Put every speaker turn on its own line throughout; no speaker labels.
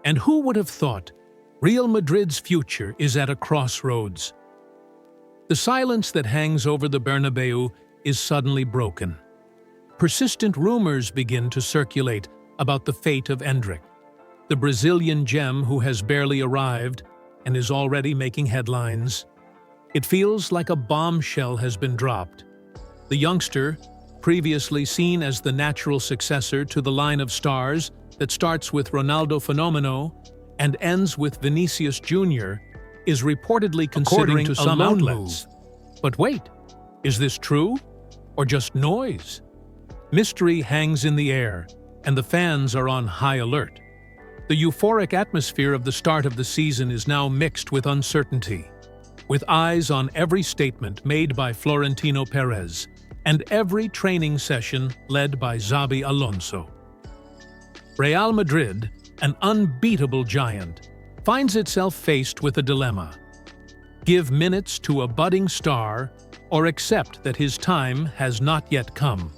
And who would have thought Real Madrid's future is at a crossroads? The silence that hangs over the Bernabeu is suddenly broken. Persistent rumors begin to circulate about the fate of Endrick, the Brazilian gem who has barely arrived and is already making headlines. It feels like a bombshell has been dropped. The youngster, previously seen as the natural successor to the line of stars that starts with Ronaldo Fenomeno and ends with Vinicius Jr., is reportedly considering to some outlets. But wait, is this true or just noise? Mystery hangs in the air, and the fans are on high alert. The euphoric atmosphere of the start of the season is now mixed with uncertainty, with eyes on every statement made by Florentino Perez and every training session led by Xabi Alonso. Real Madrid, an unbeatable giant, finds itself faced with a dilemma: give minutes to a budding star or accept that his time has not yet come.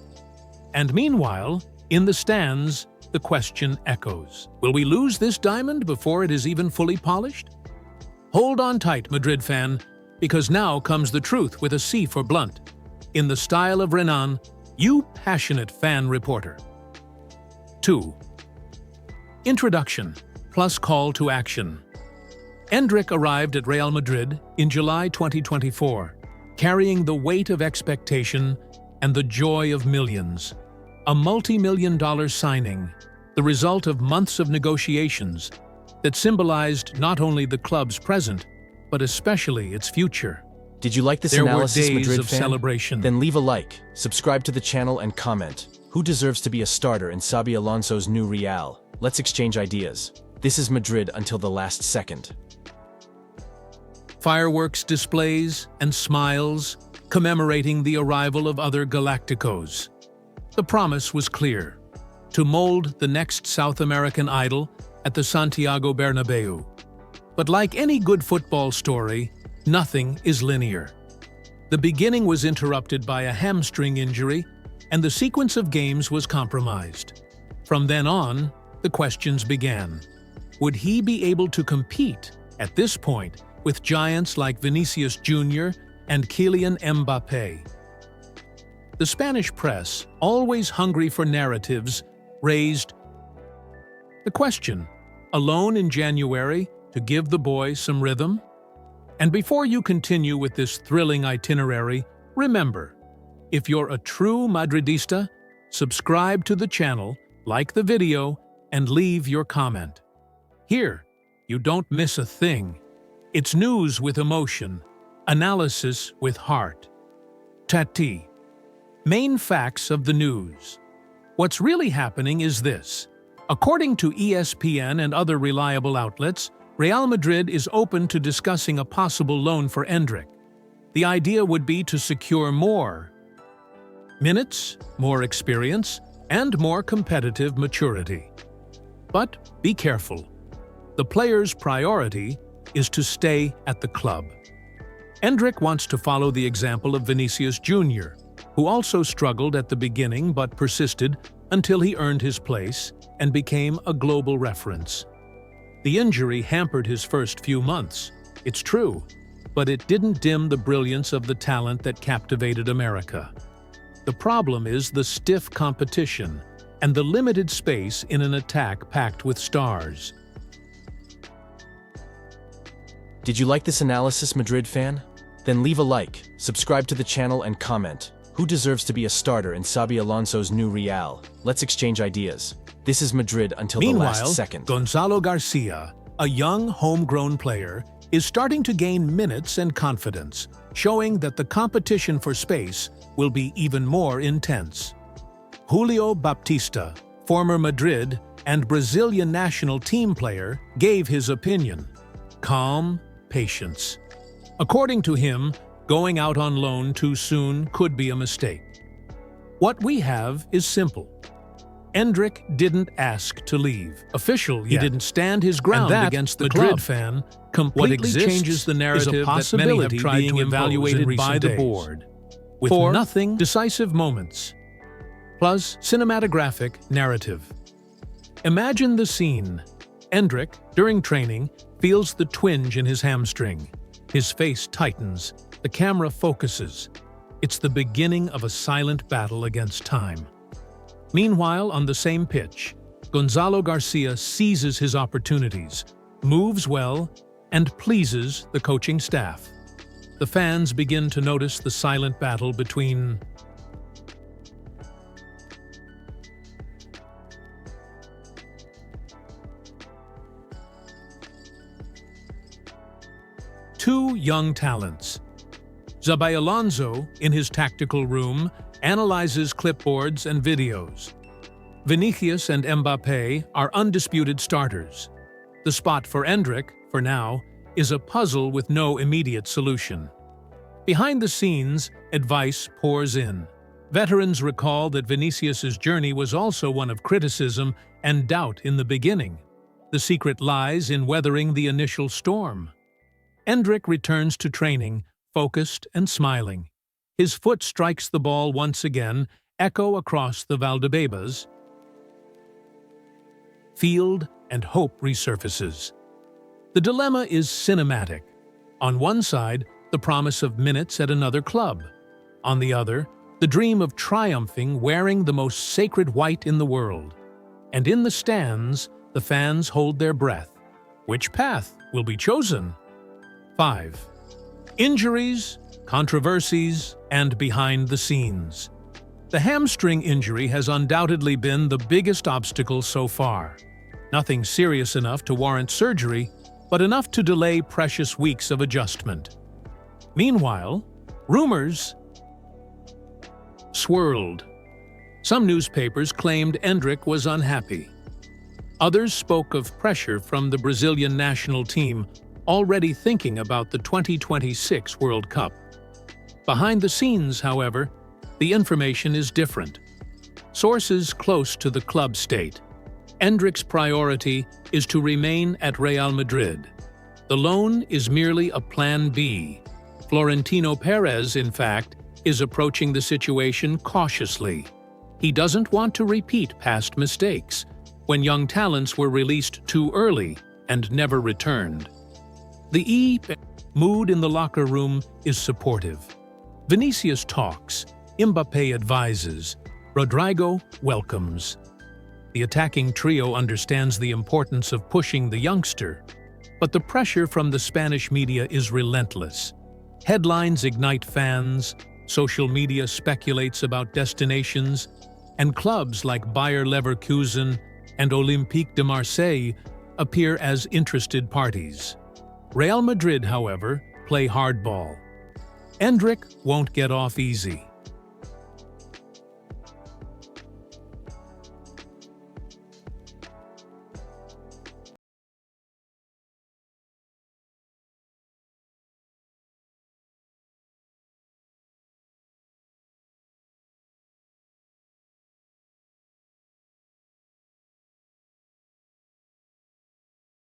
And meanwhile, in the stands, the question echoes: will we lose this diamond before it is even fully polished? Hold on tight, Madrid fan, because now comes the truth with a C for blunt, in the style of Renan, you passionate fan reporter. 2. Introduction plus call to action. Endrick arrived at Real Madrid in July 2024, carrying the weight of expectation and the joy of millions. A multi-million-dollar signing, the result of months of negotiations that symbolized not only the club's present, but especially its future.
Did you like this
There were
analysis,
days
Madrid
of
fan?
celebration.
Then leave a like, subscribe to the channel and comment. Who deserves to be a starter in Xabi Alonso's new Real? Let's exchange ideas. This is Madrid until the last second.
Fireworks displays and smiles commemorating the arrival of other Galacticos. The promise was clear: to mold the next South American idol at the Santiago Bernabeu. But like any good football story, nothing is linear. The beginning was interrupted by a hamstring injury, and the sequence of games was compromised. From then on, the questions began. Would he be able to compete at this point with giants like Vinicius Jr. and Kylian Mbappé? The Spanish press, always hungry for narratives, raised the question: alone in January to give the boy some rhythm? And before you continue with this thrilling itinerary, remember, if you're a true Madridista, subscribe to the channel, like the video, and leave your comment. Here, you don't miss a thing. It's news with emotion, analysis with heart. Tati. Main facts of the news. What's really happening is this. According to ESPN and other reliable outlets, Real Madrid is open to discussing a possible loan for Endrick. The idea would be to secure more minutes, more experience, and more competitive maturity. But be careful. The player's priority is to stay at the club. Endrick wants to follow the example of Vinicius Jr., who also struggled at the beginning but persisted until he earned his place and became a global reference. The injury hampered his first few months, it's true, but it didn't dim the brilliance of the talent that captivated America. The problem is the stiff competition and the limited space in an attack packed with stars.
Did you like this analysis, Madrid fan? Then leave a like, subscribe to the channel and comment. Who deserves to be a starter in Xabi Alonso's new Real? Let's exchange ideas. This is Madrid until the last second.
Gonzalo Garcia, a young homegrown player, is starting to gain minutes and confidence, showing that the competition for space will be even more intense. Julio Baptista, former Madrid and Brazilian national team player, gave his opinion. Calm, patience. According to him, going out on loan too soon could be a mistake. What we have is simple. Endrick didn't ask to leave. He didn't stand his ground against the Madrid club. Fan completely changes the narrative that many have tried to evaluate by the board. With nothing decisive moments, plus cinematographic narrative. Imagine the scene. Endrick, during training, feels the twinge in his hamstring. His face tightens. The camera focuses. It's the beginning of a silent battle against time. Meanwhile, on the same pitch, Gonzalo Garcia seizes his opportunities, moves well, and pleases the coaching staff. The fans begin to notice the silent battle between two young talents. Xabi Alonso, in his tactical room, analyzes clipboards and videos. Vinicius and Mbappé are undisputed starters. The spot for Endrick, for now, is a puzzle with no immediate solution. Behind the scenes, advice pours in. Veterans recall that Vinicius's journey was also one of criticism and doubt in the beginning. The secret lies in weathering the initial storm. Endrick returns to training, focused and smiling. His foot strikes the ball once again, echo across the Valdebebas field, and hope resurfaces. The dilemma is cinematic. On one side, the promise of minutes at another club. On the other, the dream of triumphing wearing the most sacred white in the world. And in the stands, the fans hold their breath. Which path will be chosen? 5. Injuries, controversies, and behind the scenes. The hamstring injury has undoubtedly been the biggest obstacle so far. Nothing serious enough to warrant surgery, but enough to delay precious weeks of adjustment. Meanwhile, rumors swirled. Some newspapers claimed Endrick was unhappy. Others spoke of pressure from the Brazilian national team, already thinking about the 2026 World Cup. Behind the scenes, however, the information is different. Sources close to the club state Endrick's priority is to remain at Real Madrid. The loan is merely a plan B. Florentino Perez, in fact, is approaching the situation cautiously. He doesn't want to repeat past mistakes, when young talents were released too early and never returned. The mood in the locker room is supportive. Vinicius talks, Mbappé advises, Rodrigo welcomes. The attacking trio understands the importance of pushing the youngster, but the pressure from the Spanish media is relentless. Headlines ignite fans, social media speculates about destinations, and clubs like Bayer Leverkusen and Olympique de Marseille appear as interested parties. Real Madrid, however, play hardball. Endrick won't get off easy.